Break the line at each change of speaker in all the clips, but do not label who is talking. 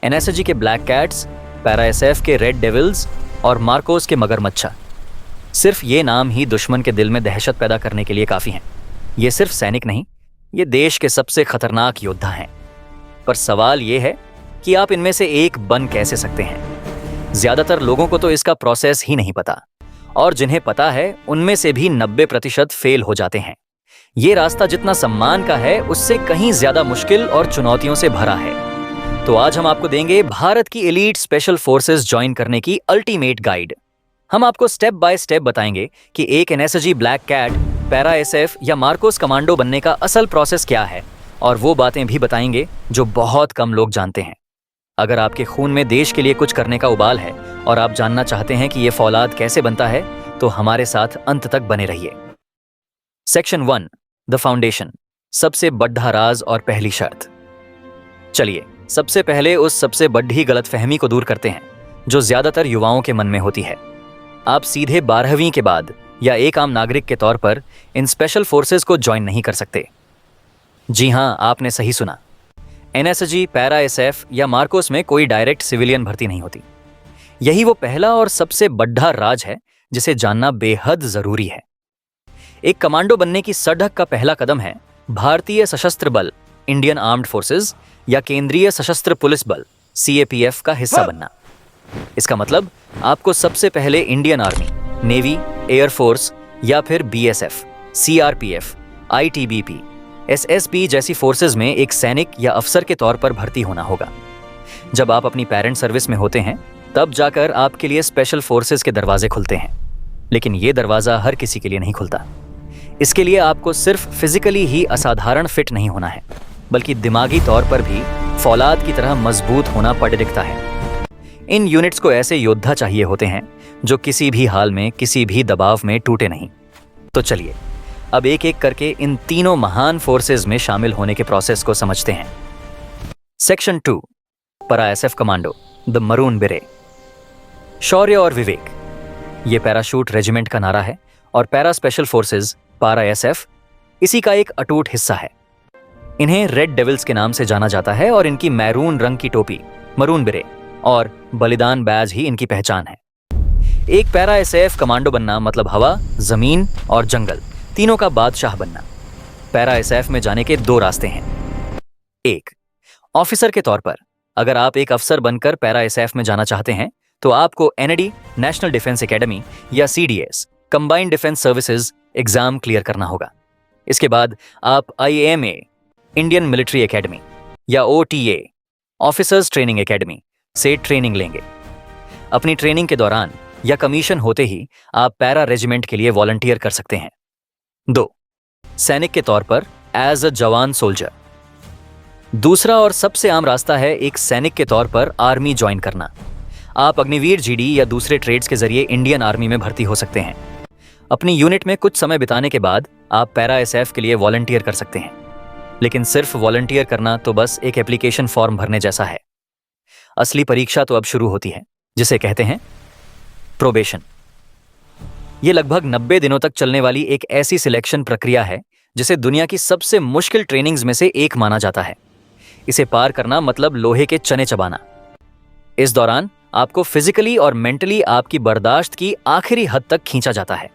NSG के black cats, para SF के red devils और मार्कोस के मगरमच्छा। सिर्फ ये नाम ही दुश्मन के दिल में दहशत पैदा करने के लिए काफी हैं। ये सिर्फ सैनिक नहीं, ये देश के सबसे खतरनाक योद्धा हैं। पर सवाल ये है कि आप इनमें से एक बन कैसे सकते हैं। ज्यादातर लोगों को तो इसका प्रोसेस ही नहीं पता, और जिन्हें पता है उनमें से भी 90% फेल हो जाते हैं। ये रास्ता जितना सम्मान का है, उससे कहीं ज्यादा मुश्किल और चुनौतियों से भरा है। तो आज हम आपको देंगे भारत की एलीट स्पेशल फोर्सेस ज्वाइन करने की अल्टीमेट गाइड। हम आपको स्टेप बाय स्टेप बताएंगे कि एक NSG black cat, para SF या मार्कोस कमांडो बनने का असल प्रोसेस क्या है, और वो बातें भी बताएंगे जो बहुत कम लोग जानते हैं। अगर आपके खून में देश के लिए कुछ करने का उबाल है और आप जानना चाहते हैं कि ये फौलाद कैसे बनता है, तो हमारे साथ अंत तक बने रहिए। सेक्शन 1, द फाउंडेशन, सबसे बड़ा राज और पहली शर्त। चलिए सबसे पहले उस सबसे बड़ी गलतफहमी को दूर करते हैं जो ज्यादातर युवाओं के मन में होती है। आप सीधे 12वीं के बाद या एक आम नागरिक के तौर पर इन स्पेशल फोर्सेस को ज्वाइन नहीं कर सकते। जी हां, आपने सही सुना। एनएसजी, पैरा एसएफ या मार्कोस में कोई डायरेक्ट सिविलियन भर्ती नहीं होती। यही वो पहला और सबसे बड़ा राज है जिसे जानना बेहद जरूरी है। एक कमांडो बनने की सड़क का पहला कदम है भारतीय सशस्त्र बल, इंडियन आर्म्ड फोर्सेस या केंद्रीय सशस्त्र पुलिस बल, सीएपीएफ का हिस्सा बनना। इसका मतलब आपको सबसे पहले इंडियन आर्मी, नेवी, एयरफोर्स या फिर बीएसएफ, सीआरपीएफ, आईटीबीपी, एसएसबी जैसी फोर्सेस में एक सैनिक या अफसर के तौर पर भर्ती होना होगा। जब आप अपनी पेरेंट सर्विस में होते हैं, तब जाकर आपके लिए स्पेशल फोर्सेस के दरवाजे खुलते हैं। लेकिन ये दरवाजा हर किसी के लिए नहीं खुलता। इसके लिए आपको सिर्फ फिजिकली ही असाधारण फिट नहीं होना है, बल्कि दिमागी तौर पर भी फौलाद की तरह मजबूत होना पड़ दिखता है। इन यूनिट्स को ऐसे योद्धा चाहिए होते हैं जो किसी भी हाल में, किसी भी दबाव में टूटे नहीं। तो चलिए अब एक एक करके इन तीनों महान फोर्सेस में शामिल होने के प्रोसेस को समझते हैं। Section 2, para SF commando, the maroon बेरे। शौर्य और विवेक, ये पैराशूट रेजिमेंट का नारा है, और para special forces, para SF, इसी का एक अटूट हिस्सा है। इन्हें रेड डेविल्स के नाम से जाना जाता है और इनकी मैरून रंग की टोपी, मरून बेरे और बलिदान बैज ही इनकी पहचान है। एक पैरा एसएफ कमांडो बनना मतलब हवा, जमीन और जंगल तीनों का बादशाह बनना। पैरा एसएफ में जाने के 2 रास्ते हैं। 1, ऑफिसर के तौर पर। अगर आप एक अफसर बनकर पैरा एसएफ में जाना चाहते हैं तो आपको एनडी, नेशनल डिफेंस एकेडमी या CDS, combined defence services exam clear करना होगा। इसके बाद आप आईएमए, इंडियन मिलिट्री एकेडमी या ओटीए, ऑफिसर्स ट्रेनिंग एकेडमी से ट्रेनिंग लेंगे। अपनी ट्रेनिंग के दौरान या कमीशन होते ही आप पैरा रेजिमेंट के लिए वॉलंटियर कर सकते हैं। 2, सैनिक के तौर पर एज अ जवान सोल्जर। दूसरा और सबसे आम रास्ता है एक सैनिक के तौर पर आर्मी ज्वाइन करना। आप अग्निवीर जीडी या दूसरे ट्रेड्स के जरिए इंडियन आर्मी में भर्ती हो सकते हैं। अपनी यूनिट में कुछ समय बिताने के बाद आप पैरा एसएफ के लिए वॉलंटियर कर सकते हैं। लेकिन सिर्फ वॉलंटियर करना तो बस एक एप्लीकेशन फॉर्म भरने जैसा है। असली परीक्षा तो अब शुरू होती है, जिसे कहते हैं प्रोबेशन। ये लगभग 90 दिनों तक चलने वाली एक ऐसी सिलेक्शन प्रक्रिया है जिसे दुनिया की सबसे मुश्किल ट्रेनिंग्स में से एक माना जाता है। इसे पार करना मतलब लोहे के चने चबाना। इस दौरान आपको फिजिकली और मेंटली आपकी बर्दाश्त की आखिरी हद तक खींचा जाता है।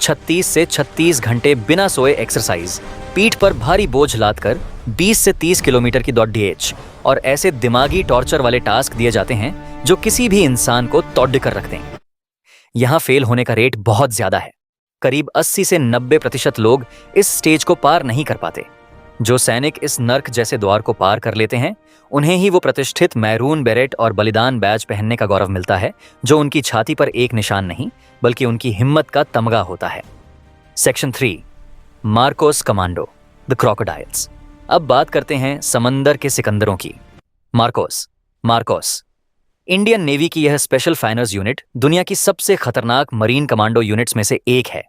36 से 36 घंटे बिना सोए एक्सरसाइज, पीठ पर भारी बोझ लादकर 20 से 30 किलोमीटर की दौड़ डीएच, और ऐसे दिमागी टॉर्चर वाले टास्क दिए जाते हैं जो किसी भी इंसान को तोड़ कर रख दें। यहां फेल होने का रेट बहुत ज्यादा है। करीब 80 से 90% लोग इस स्टेज को पार नहीं कर पाते। जो सैनिक इस नर्क जैसे द्वार को पार कर लेते हैं, उन्हें ही वो प्रतिष्ठित मैरून बेरेट और बलिदान बैज पहनने का गौरव मिलता है, जो उनकी छाती पर एक निशान नहीं बल्कि उनकी हिम्मत का तमगा होता है। Section 3, Marcos commando, the crocodiles. अब बात करते हैं समंदर के सिकंदरों की। मार्कोस इंडियन नेवी की यह स्पेशल फाइनर्स यूनिट दुनिया की सबसे खतरनाक मरीन कमांडो यूनिट्स में से एक है।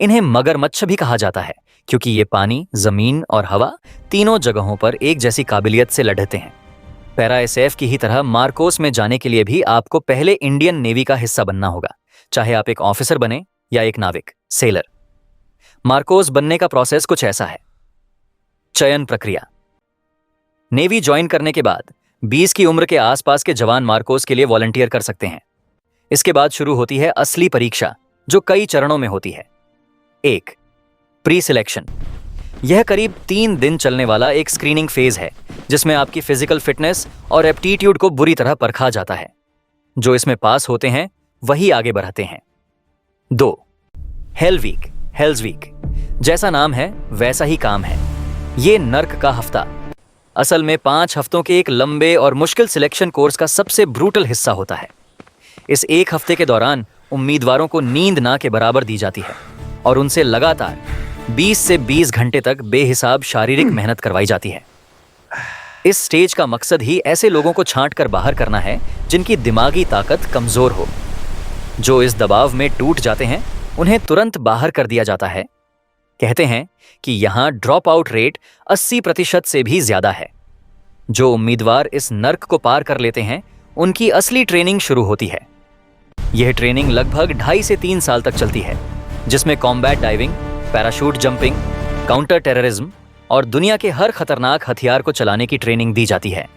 इन्हें मगरमच्छ भी कहा जाता है क्योंकि ये पानी, जमीन और हवा तीनों जगहों पर एक जैसी काबिलियत से लड़ते हैं। पैरा एसएफ की ही तरह मार्कोस में जाने के लिए भी आपको पहले इंडियन नेवी का हिस्सा बनना होगा, चाहे आप एक ऑफिसर बने या एक नाविक, सेलर। मार्कोस बनने का प्रोसेस कुछ ऐसा है। चयन प्रक्रिया। नेवी ज्वाइन करने के बाद 20 की उम्र के आसपास के जवान मार्कोस के लिए वॉलंटियर कर सकते हैं। इसके बाद शुरू होती है असली परीक्षा, जो कई चरणों में होती है। 1. Pre selection. यह करीब 3 दिन चलने वाला एक स्क्रीनिंग फेज है, जिसमें आपकी फिजिकल फिटनेस और एप्टीट्यूड को बुरी तरह परखा जाता है। जो इसमें पास होते हैं वही आगे बढ़ते हैं। 2. Hello week. हेल्स वीक जैसा नाम है वैसा ही काम है। ये नर्क का हफ्ता असल में 5 हफ्तों के एक लंबे और मुश्किल सिलेक्शन कोर्स का सबसे ब्रूटल हिस्सा होता है। इस एक हफ्ते के दौरान उम्मीदवारों को नींद ना के बराबर दी जाती है और उनसे लगातार 20 से 20 घंटे तक बेहिसाब शारीरिक मेहनत करवाई जाती है। इस स्टेज का मकसद ही ऐसे लोगों को छांट कर बाहर करना है जिनकी दिमागी ताकत कमजोर हो। जो इस दबाव में टूट जाते हैं उन्हें तुरंत बाहर कर दिया जाता है। कहते हैं कि यहां ड्रॉप आउट रेट 80% से भी ज्यादा है। जो उम्मीदवार इस नर्क को पार कर लेते हैं उनकी असली ट्रेनिंग शुरू होती है। यह ट्रेनिंग लगभग 2.5 से 3 साल तक चलती है, जिसमें combat diving, parachute jumping, counter terrorism और दुनिया के हर खतरनाक हथियार को चलाने की ट्रेनिंग दी जाती है।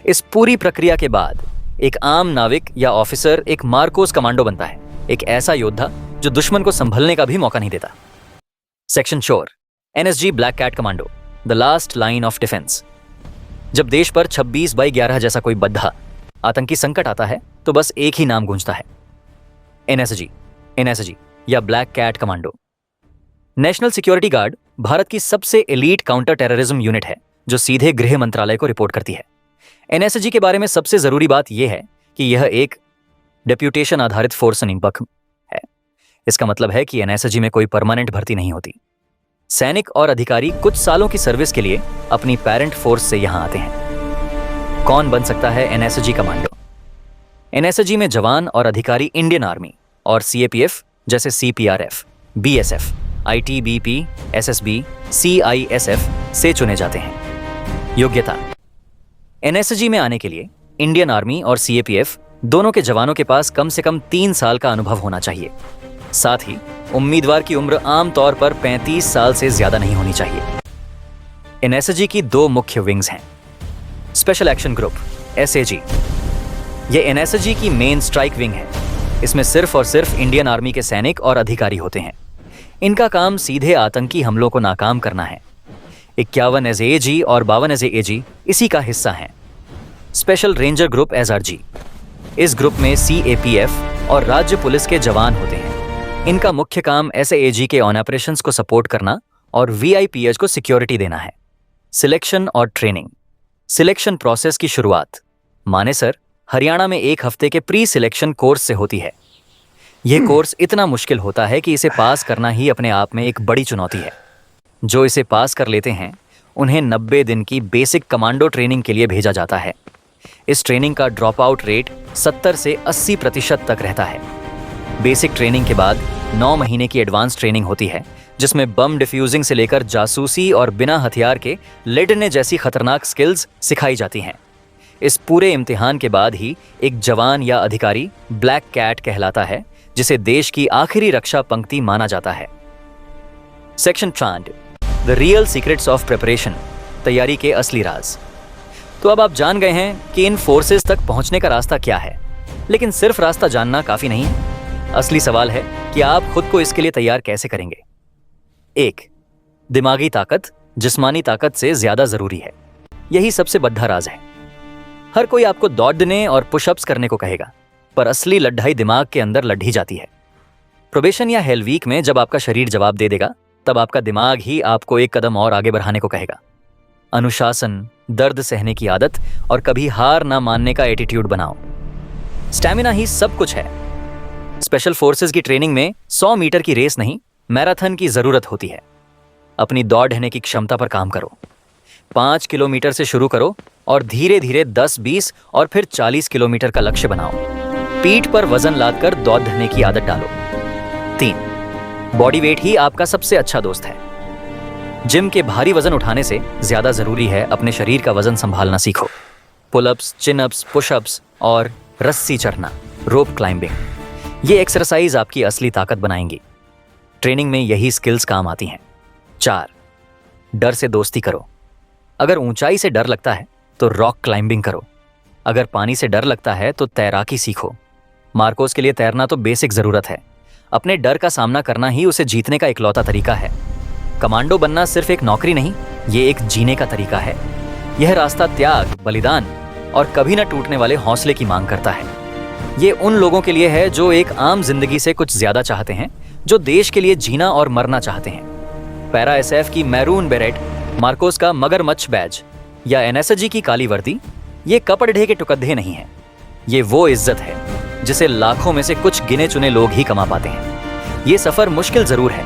इस पूरी प्रक्रिया के बाद एक आम नाविक या ऑफिसर एक मार्कोस कमांडो बनता है, एक ऐसा योद्धा जो दुश्मन को संभलने का भी मौका नहीं देता। सेक्शन शोर, NSG black cat commando, the last line of defence. जब देश पर 26/11 जैसा कोई बद्धा आतंकी संकट आता है तो बस एक ही नाम गूंजता है, एनएसजी या black cat commando. National security guard Bharat की सबसे एलीट काउंटर टेररिज्म यूनिट है, जो सीधे गृह मंत्रालय को रिपोर्ट करती है। एनएसजी के बारे में सबसे जरूरी बात यह है कि यह एक डेप्यूटेशन आधारित फोर्स निम्बक है। इसका मतलब है कि एनएसजी में कोई परमानेंट भर्ती नहीं होती। सैनिक और अधिकारी कुछ सालों की सर्विस के लिए अपनी पेरेंट फोर्स से यहां आते हैं। कौन बन सकता है एनएसजी कमांडो? एनएसजी में जवान और अधिकारी इंडियन आर्मी और सीएपीएफ जैसे सीपीआरएफ, बीएसएफ, आईटीबीपी, एसएसबी, सीआईएसएफ से चुने जाते हैं। योग्यता: एनएसजी में आने के लिए इंडियन आर्मी और सीएपीएफ दोनों के जवानों के पास कम से कम 3 साल का अनुभव होना चाहिए। साथ ही उम्मीदवार की उम्र आमतौर पर 35 साल से ज्यादा नहीं होनी चाहिए। एनएसजी की 2 मुख्य विंग्स हैं। Special action group, SAG. यह एनएसजी की मेन स्ट्राइक विंग है। इसमें सिर्फ और सिर्फ इंडियन आर्मी के सैनिक और अधिकारी होते हैं। इनका काम सीधे आतंकी हमलों को नाकाम करना है। 51 एसएजी और 52 एसएजी इसी का हिस्सा हैं। Special ranger group, SRG. इस ग्रुप में सीएपीएफ और राज्य पुलिस के जवान होते हैं। इनका मुख्य काम एसएजी के ऑन ऑपरेशंस को सपोर्ट करना और वीआईपीएच को सिक्योरिटी देना है। सिलेक्शन और ट्रेनिंग। सिलेक्शन प्रोसेस की शुरुआत मानेसर, हरियाणा में 1 हफ्ते के प्री सिलेक्शन कोर्स से होती है। यह कोर्स इतना मुश्किल होता है कि इसे पास करना ही अपने आप में एक बड़ी चुनौती है। जो इसे पास कर लेते हैं उन्हें 90 दिन की बेसिक कमांडो ट्रेनिंग के लिए भेजा जाता है। इस ट्रेनिंग का ड्रॉप आउट रेट 70 से 80% तक रहता है। बेसिक ट्रेनिंग के बाद 9 महीने की एडवांस ट्रेनिंग होती है, जिसमें बम डिफ्यूजिंग से लेकर जासूसी और बिना हथियार के लड़ने जैसी खतरनाक स्किल्स सिखाई जाती हैं। इस पूरे इम्तिहान के बाद ही एक जवान या अधिकारी ब्लैक कैट कहलाता है, जिसे देश की आखिरी रक्षा पंक्ति माना जाता है। सेक्शन ट्रांड, the real secrets of preparation, तैयारी के असली राज। तो अब आप जान गए हैं कि इन फोर्सेस तक पहुंचने का रास्ता क्या है, लेकिन सिर्फ रास्ता जानना काफी नहीं है। असली सवाल है कि आप खुद को इसके लिए तैयार कैसे करेंगे। 1. दिमागी ताकत जिस्मानी ताकत से ज्यादा जरूरी है। यही सबसे बद्धा राज है। हर कोई आपको दौड़ने और पुशअप्स करने को कहेगा, पर असली लड्ढाई दिमाग के अंदर लड्ढी जाती है। प्रोबेशन या हेल वीक में जब आपका शरीर जवाब दे देगा, तब आपका दिमाग ही आपको एक कदम और आगे बढ़ाने को कहेगा। अनुशासन, दर्द सहने की आदत और कभी हार ना मानने का एटीट्यूड बनाओ। स्टैमिना ही सब कुछ है। स्पेशल फोर्सेस की ट्रेनिंग में 100 मीटर की रेस नहीं, मैराथन की जरूरत होती है। अपनी दौड़ ढहने की क्षमता पर काम करो। 5 किलोमीटर से शुरू करो और धीरे धीरे 10, 20 और फिर 40 किलोमीटर का लक्ष्य बनाओ। पीठ पर वजन लादकर दौड़ ढहने की आदत डालो। 3. बॉडी वेट ही आपका सबसे अच्छा दोस्त है। जिम के भारी वजन उठाने से ज्यादा जरूरी है अपने शरीर का वजन संभालना सीखो। पुलअप्स, चिनअप्स, पुशअप्स और रस्सी चढ़ना, रोप क्लाइंबिंग, ये एक्सरसाइज आपकी असली ताकत बनाएंगी। ट्रेनिंग में यही स्किल्स काम आती हैं। 4. डर से दोस्ती करो। अगर ऊंचाई से डर लगता है तो रॉक क्लाइंबिंग करो। अगर पानी से डर लगता है तो तैराकी सीखो। मार्कोस के लिए तैरना तो बेसिक ज़रूरत है। अपने डर का सामना करना ही उसे जीतने का इकलौता तरीका है। कमांडो बनना सिर्फ एक नौकरी नहीं, ये एक जीने का तरीका है। यह रास्ता त्याग, बलिदान और कभी न टूटने वाले हौसले की मांग करता है। ये उन लोगों के लिए है जो एक आम जिंदगी से कुछ ज्यादा चाहते हैं, जो देश के लिए जीना और मरना चाहते हैं। पैरा एसएफ की मैरून बेरेट, मार्कोस का मगरमच्छ बैज या एनएसजी की काली वर्दी ये कपड़े के टुकड़े नहीं है। ये वो इज्जत है जिसे लाखों में से कुछ गिने चुने लोग ही कमा पाते हैं। ये सफर मुश्किल जरूर है,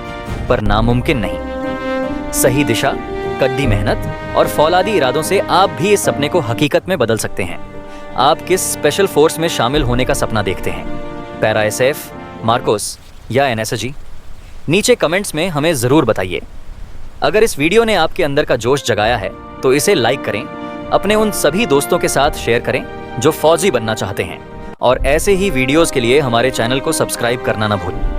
पर नामुमकिन नहीं। सही दिशा, कड़ी मेहनत और फौलादी इरादों से आप भी इस सपने को हकीकत में बदल सकते हैं। आप किस स्पेशल फोर्स में शामिल होने का सपना देखते हैं? पैरा एसएफ, मार्कोस या एनएसजी? नीचे कमेंट्स में हमें जरूर बताइए। अगर इस वीडियो ने आपके अंदर का जोश जगाया है तो इसे लाइक करें, अपने उन सभी दोस्तों के साथ शेयर करें जो फौजी बनना चाहते हैं, और ऐसे ही वीडियोस के लिए हमारे चैनल को सब्सक्राइब करना ना भूलें।